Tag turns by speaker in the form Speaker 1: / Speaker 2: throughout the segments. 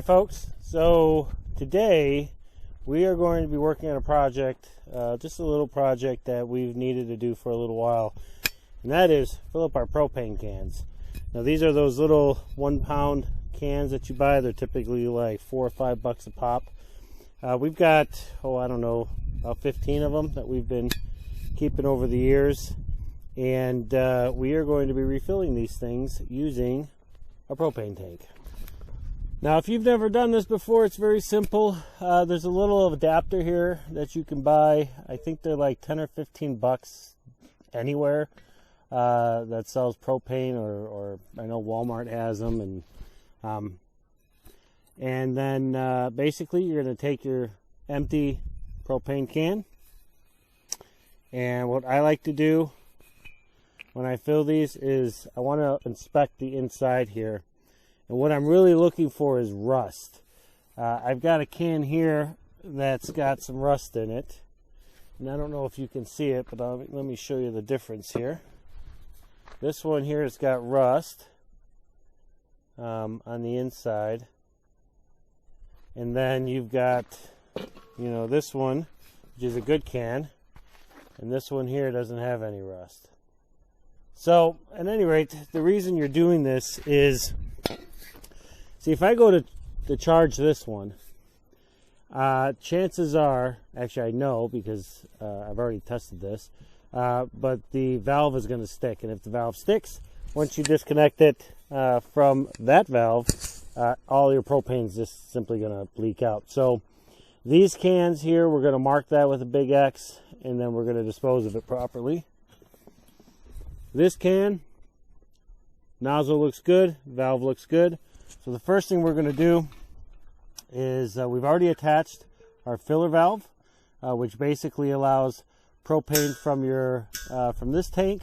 Speaker 1: folks, so today we are going to be working on a project, just a little project that we've needed to do for a little while, and that is fill up our propane cans. Now these are those little 1 pound cans that you buy. They're typically like $4 or $5 a pop. We've got, I don't know, about 15 of them that we've been keeping over the years, and we are going to be refilling these things using a propane tank. Now if you've never done this before, it's very simple. There's a little adapter here that you can buy. I think they're like 10 or 15 bucks anywhere that sells propane, or I know Walmart has them. And then basically you're going to take your empty propane can, and what I like to do when I fill these is I want to inspect the inside here. And what I'm really looking for is rust. I've got a can here that's got some rust in it. And I don't know if you can see it, but let me show you the difference here. This one here has got rust on the inside. And then you've got, this one, which is a good can. And this one here doesn't have any rust. So, at any rate, the reason you're doing this is, see, if I go to charge this one, chances are, actually I know because I've already tested this, but the valve is going to stick. And if the valve sticks, once you disconnect it from that valve, all your propane is just simply going to leak out. So these cans here, we're going to mark that with a big X, and then we're going to dispose of it properly. This can, nozzle looks good, valve looks good. So the first thing we're going to do is we've already attached our filler valve, which basically allows propane from this tank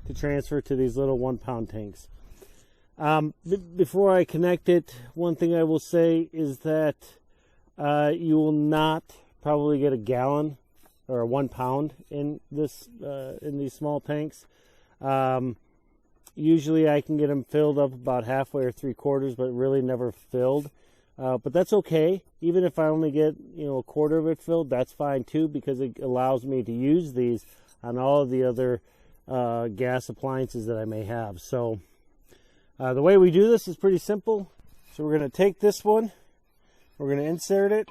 Speaker 1: to transfer to these little 1 pound tanks. Before I connect it, one thing I will say is that you will not probably get a gallon or a 1 pound in these small tanks. Usually I can get them filled up about halfway or 3/4, but really never filled. But that's okay. Even if I only get, a quarter of it filled, that's fine too, because it allows me to use these on all of the other gas appliances that I may have. So the way we do this is pretty simple. So we're going to take this one, we're going to insert it,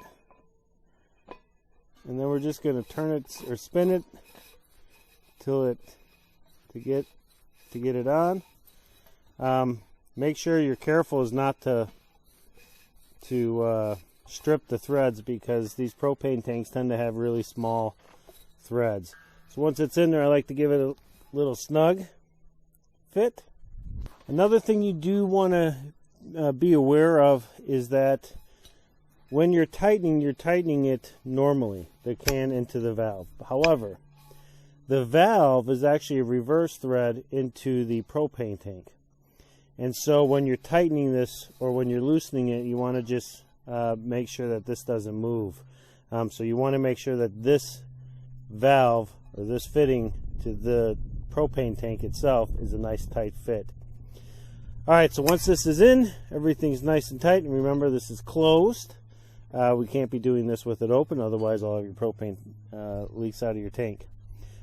Speaker 1: and then we're just going to turn it or spin it till to get it on. Make sure you're careful as not to strip the threads, because these propane tanks tend to have really small threads. So once it's in there, I like to give it a little snug fit. Another thing you do want to be aware of is that when you're tightening it normally, the can into the valve. However, the valve is actually a reverse thread into the propane tank. And so when you're tightening this or when you're loosening it, you want to just make sure that this doesn't move. So you want to make sure that this valve or this fitting to the propane tank itself is a nice tight fit. Alright, so once this is in, everything's nice and tight. And remember, this is closed. We can't be doing this with it open, otherwise all of your propane leaks out of your tank.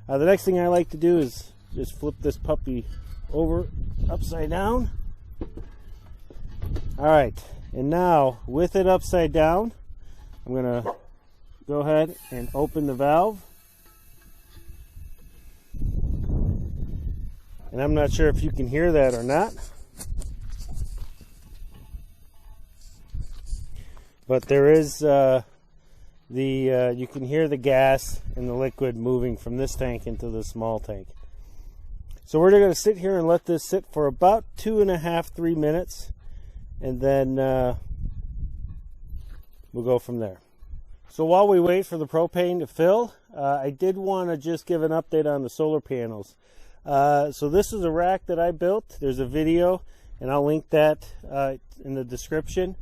Speaker 1: The next thing I like to do is just flip this puppy over upside down. Alright, and now with it upside down, I'm going to go ahead and open the valve. And I'm not sure if you can hear that or not, but there is you can hear the gas and the liquid moving from this tank into the small tank. So we're going to sit here and let this sit for about 2.5–3 minutes, and then we'll go from there. So while we wait for the propane to fill, I did want to just give an update on the solar panels. So this is a rack that I built. There's a video, and I'll link that in the description.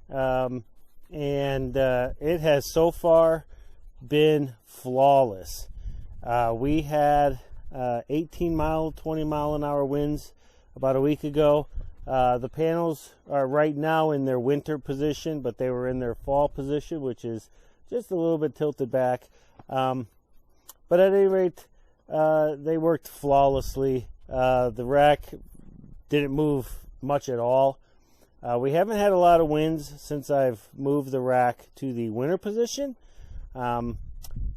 Speaker 1: And it has so far been flawless. We had 18 mile, 20 mile an hour winds about a week ago. The panels are right now in their winter position, but they were in their fall position, which is just a little bit tilted back. But at any rate, they worked flawlessly. The rack didn't move much at all. We haven't had a lot of winds since I've moved the rack to the winter position.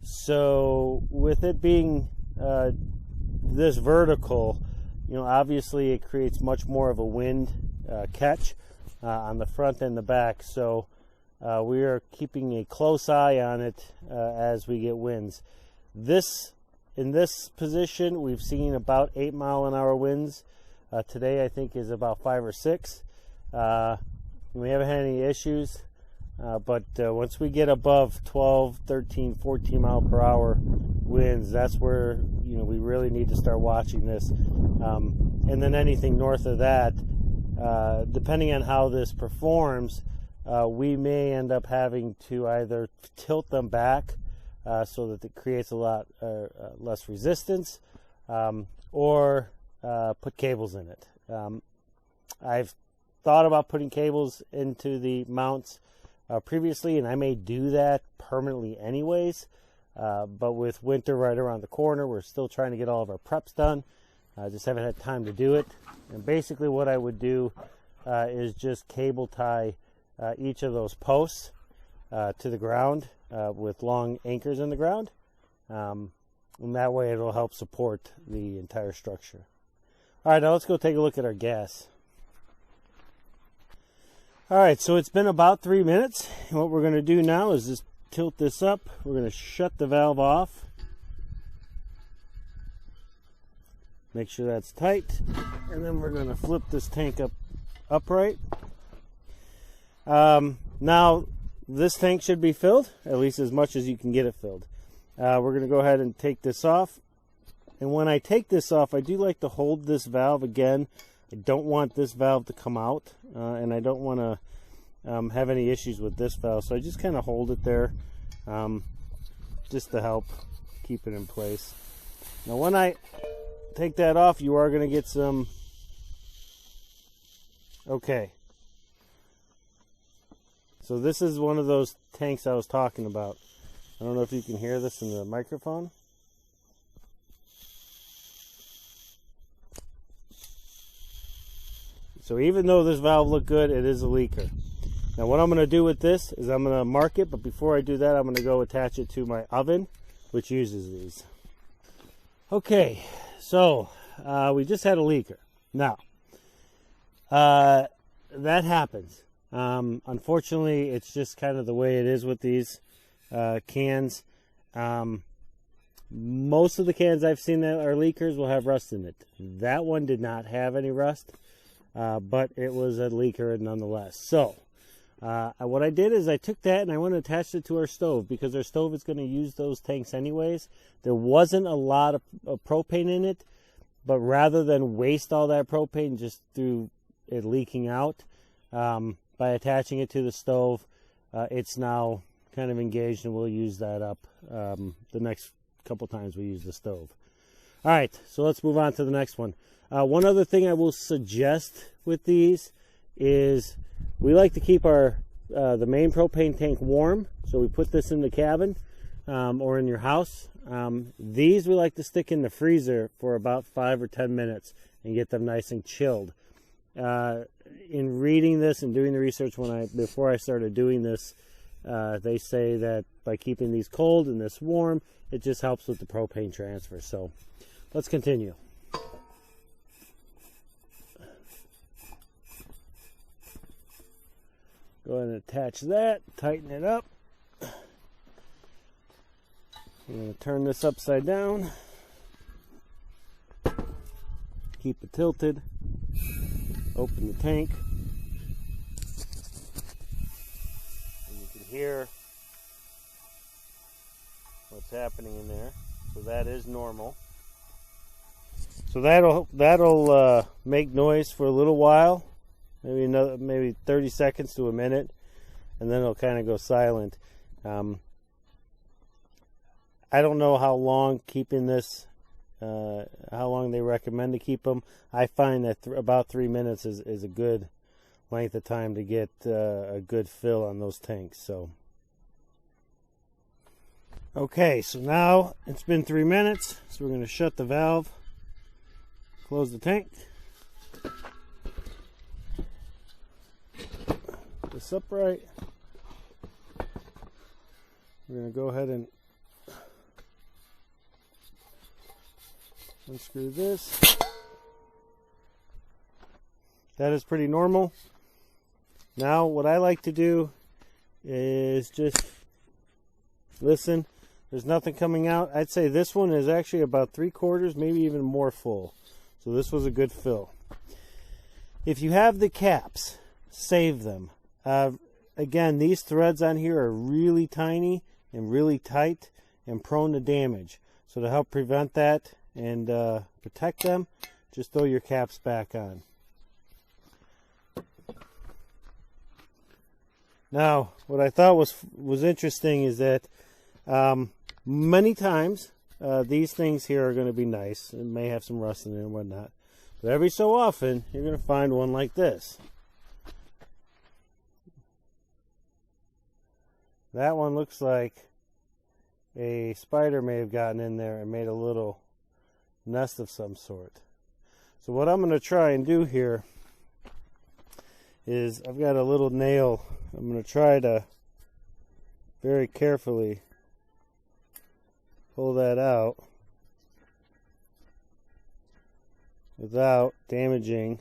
Speaker 1: So with it being this vertical, obviously it creates much more of a wind catch on the front and the back. So we are keeping a close eye on it as we get winds. In this position, we've seen about 8-mile-an-hour winds. Today, I think, is about 5 or 6. We haven't had any issues, but once we get above 12, 13, 14 mile per hour winds, that's where we really need to start watching this. And then anything north of that, depending on how this performs, we may end up having to either tilt them back so that it creates a lot less resistance, or put cables in it. I've thought about putting cables into the mounts previously, and I may do that permanently anyways, but with winter right around the corner, we're still trying to get all of our preps done. I just haven't had time to do it. And basically what I would do is just cable tie each of those posts to the ground with long anchors in the ground, and that way it'll help support the entire structure. All right, now let's go take a look at our gas. All right, so it's been about 3 minutes, and what we're going to do now is just tilt this up. We're going to shut the valve off. Make sure that's tight, and then we're going to flip this tank upright. Now, this tank should be filled, at least as much as you can get it filled. We're going to go ahead and take this off. And when I take this off, I do like to hold this valve again. I don't want this valve to come out, and I don't want to have any issues with this valve. So I just kind of hold it there just to help keep it in place. Now when I take that off, you are going to get some... Okay. So this is one of those tanks I was talking about. I don't know if you can hear this in the microphone. So even though this valve looked good, it is a leaker. Now what I'm going to do with this is I'm going to mark it, but before I do that, I'm going to go attach it to my oven, which uses these. Okay, so we just had a leaker. Now, that happens. Unfortunately, it's just kind of the way it is with these cans. Most of the cans I've seen that are leakers will have rust in it. That one did not have any rust, but it was a leaker nonetheless. So what I did is I took that and I went and attached it to our stove, because our stove is going to use those tanks anyways. There wasn't a lot of propane in it, but rather than waste all that propane just through it leaking out, by attaching it to the stove, it's now kind of engaged, and we'll use that up the next couple times we use the stove. All right, so let's move on to the next one. One other thing I will suggest with these is we like to keep our the main propane tank warm, so we put this in the cabin or in your house. These we like to stick in the freezer for about 5 or 10 minutes and get them nice and chilled. In reading this and doing the research before I started doing this, they say that by keeping these cold and this warm, it just helps with the propane transfer. So let's continue. Go ahead and attach that, tighten it up. I'm going to turn this upside down. Keep it tilted. Open the tank. And you can hear what's happening in there. So that is normal. So that'll make noise for a little while. Maybe 30 seconds to a minute, and then it'll kind of go silent. I don't know how long keeping this how long they recommend to keep them. I find that about 3 minutes is a good length of time to get a good fill on those tanks. So okay, so now it's been 3 minutes, so we're going to shut the valve, close the tank, put this upright. We're going to go ahead and unscrew this. That is pretty normal. Now what I like to do is just listen. There's nothing coming out. I'd say this one is actually about 3/4, maybe even more full. So this was a good fill. If you have the caps, save them. Again, these threads on here are really tiny and really tight and prone to damage. So to help prevent that and protect them, just throw your caps back on. Now, what I thought was interesting is that many times these things here are going to be nice. It may have some rust in it and whatnot. But every so often, you're going to find one like this. That one looks like a spider may have gotten in there and made a little nest of some sort. So what I'm going to try and do here is I've got a little nail. I'm going to try to very carefully pull that out without damaging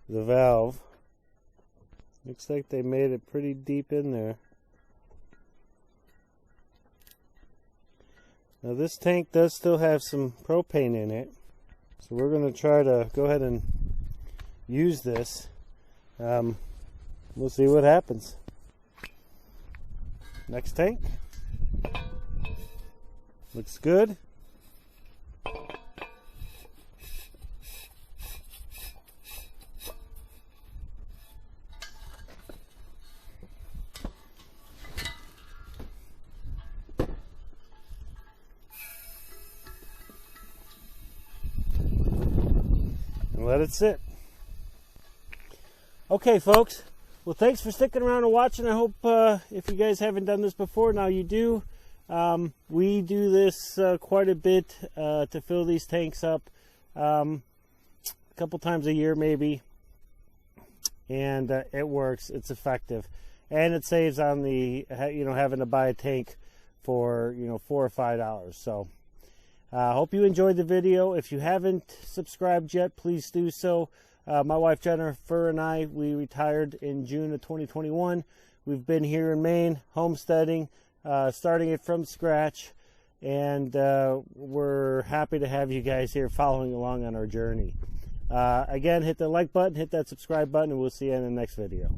Speaker 1: the valve. Looks like they made it pretty deep in there. Now this tank does still have some propane in it, so we're going to try to go ahead and use this. We'll see what happens. Next tank. Looks good. Let it sit. Okay, folks. Well, thanks for sticking around and watching. I hope if you guys haven't done this before, now you do. We do this quite a bit to fill these tanks up a couple times a year maybe, and it works. It's effective, and it saves on the having to buy a tank for $4 or $5. So I hope you enjoyed the video. If you haven't subscribed yet, please do so. My wife Jennifer and I, we retired in June of 2021. We've been here in Maine, homesteading, starting it from scratch, and we're happy to have you guys here following along on our journey. Again, hit the like button, hit that subscribe button, and we'll see you in the next video.